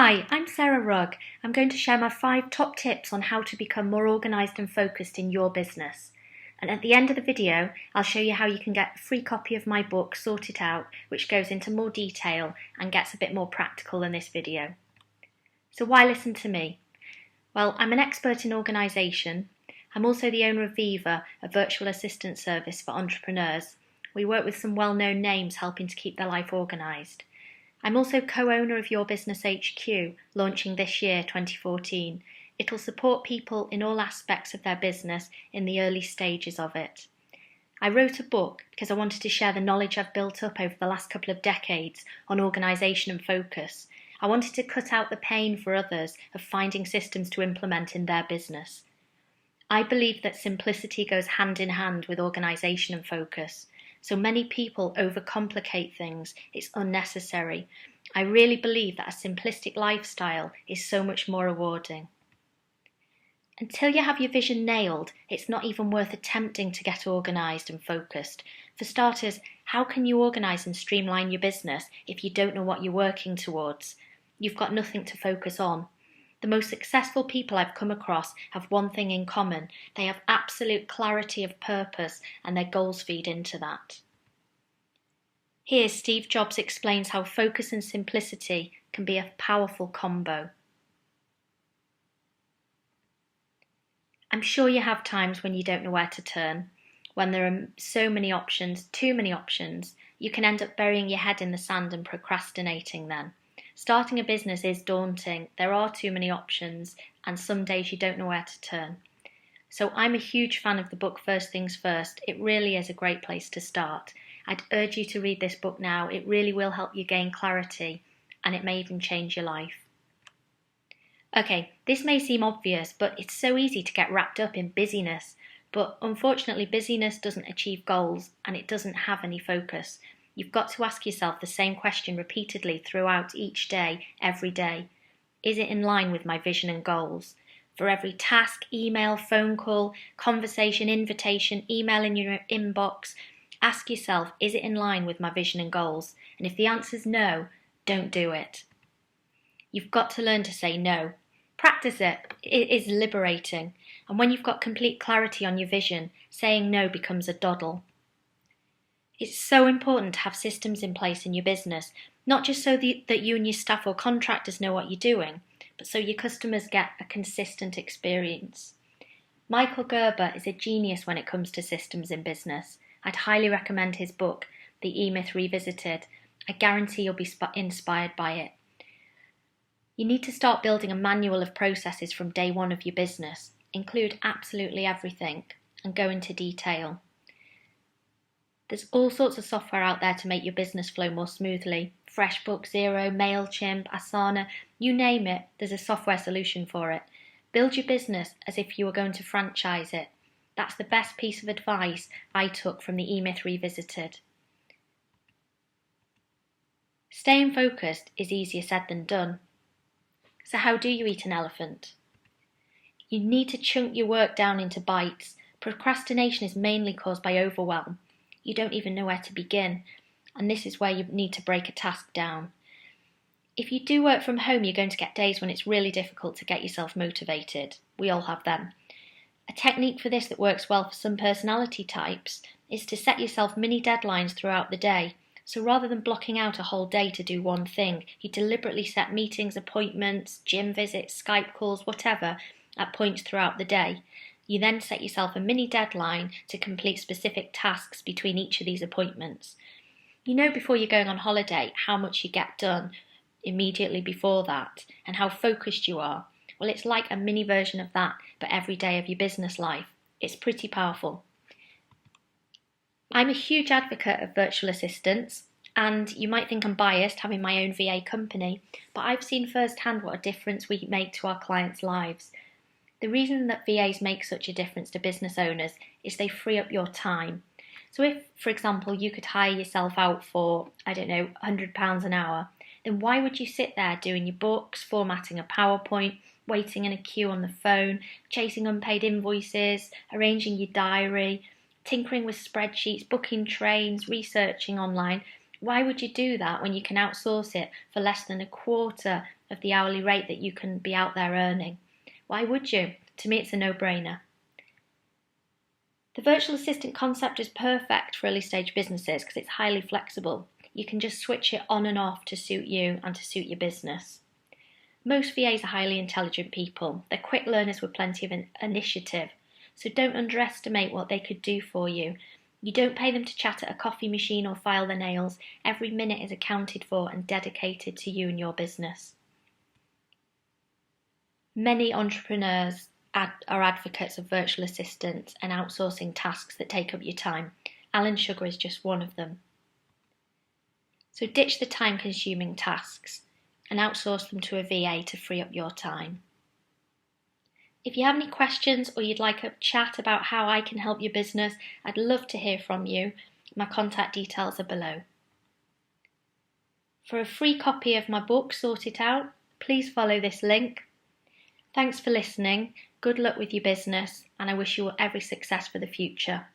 Hi, I'm Sarah Rugg. I'm going to share my 5 top tips on how to become more organised and focused in your business. And at the end of the video, I'll show you how you can get a free copy of my book, Sort It Out, which goes into more detail and gets a bit more practical than this video. So why listen to me? Well, I'm an expert in organisation. I'm also the owner of Viva, a virtual assistant service for entrepreneurs. We work with some well-known names helping to keep their life organised. I'm also co-owner of Your Business HQ, launching this year, 2014. It'll support people in all aspects of their business in the early stages of it. I wrote a book because I wanted to share the knowledge I've built up over the last couple of decades on organisation and focus. I wanted to cut out the pain for others of finding systems to implement in their business. I believe that simplicity goes hand in hand with organisation and focus. So many people overcomplicate things. It's unnecessary. I really believe that a simplistic lifestyle is so much more rewarding. Until you have your vision nailed, it's not even worth attempting to get organised and focused. For starters, how can you organise and streamline your business if you don't know what you're working towards? You've got nothing to focus on. The most successful people I've come across have one thing in common. They have absolute clarity of purpose and their goals feed into that. Here, Steve Jobs explains how focus and simplicity can be a powerful combo. I'm sure you have times when you don't know where to turn. When there are so many options, too many options, you can end up burying your head in the sand and procrastinating then. Starting a business is daunting, there are too many options, and some days you don't know where to turn. So I'm a huge fan of the book First Things First. It really is a great place to start. I'd urge you to read this book now. It really will help you gain clarity, and it may even change your life. Okay, this may seem obvious, but it's so easy to get wrapped up in busyness. But unfortunately, busyness doesn't achieve goals, and it doesn't have any focus. You've got to ask yourself the same question repeatedly throughout each day, every day. Is it in line with my vision and goals? For every task, email, phone call, conversation, invitation, email in your inbox, ask yourself, is it in line with my vision and goals? And if the answer is no, don't do it. You've got to learn to say no. Practice it. It is liberating. And when you've got complete clarity on your vision, saying no becomes a doddle. It's so important to have systems in place in your business, not just so that you and your staff or contractors know what you're doing, but so your customers get a consistent experience. Michael Gerber is a genius when it comes to systems in business. I'd highly recommend his book, The E-Myth Revisited. I guarantee you'll be inspired by it. You need to start building a manual of processes from day one of your business. Include absolutely everything and go into detail. There's all sorts of software out there to make your business flow more smoothly. FreshBooks, Xero, MailChimp, Asana, you name it, there's a software solution for it. Build your business as if you were going to franchise it. That's the best piece of advice I took from the E-Myth Revisited. Staying focused is easier said than done. So how do you eat an elephant? You need to chunk your work down into bites. Procrastination is mainly caused by overwhelm. You don't even know where to begin, and this is where you need to break a task down. If you do work from home, you're going to get days when it's really difficult to get yourself motivated. We all have them. A technique for this that works well for some personality types is to set yourself mini deadlines throughout the day. So rather than blocking out a whole day to do one thing, you deliberately set meetings, appointments, gym visits, Skype calls, whatever, at points throughout the day. You then set yourself a mini deadline to complete specific tasks between each of these appointments. You know before you're going on holiday how much you get done immediately before that and how focused you are. Well, it's like a mini version of that, but every day of your business life. It's pretty powerful. I'm a huge advocate of virtual assistants, and you might think I'm biased having my own VA company, but I've seen firsthand what a difference we make to our clients' lives. The reason that VAs make such a difference to business owners is they free up your time. So if, for example, you could hire yourself out for, £100 an hour, then why would you sit there doing your books, formatting a PowerPoint, waiting in a queue on the phone, chasing unpaid invoices, arranging your diary, tinkering with spreadsheets, booking trains, researching online, Why would you do that when you can outsource it for less than a quarter of the hourly rate that you can be out there earning? Why would you? To me, it's a no-brainer. The virtual assistant concept is perfect for early stage businesses because it's highly flexible. You can just switch it on and off to suit you and to suit your business. Most VAs are highly intelligent people. They're quick learners with plenty of initiative. So don't underestimate what they could do for you. You don't pay them to chat at a coffee machine or file their nails. Every minute is accounted for and dedicated to you and your business. Many entrepreneurs are advocates of virtual assistants and outsourcing tasks that take up your time. Alan Sugar is just one of them. So ditch the time-consuming tasks and outsource them to a VA to free up your time. If you have any questions or you'd like a chat about how I can help your business, I'd love to hear from you. My contact details are below. For a free copy of my book, Sort It Out, please follow this link. Thanks for listening, good luck with your business, and I wish you every success for the future.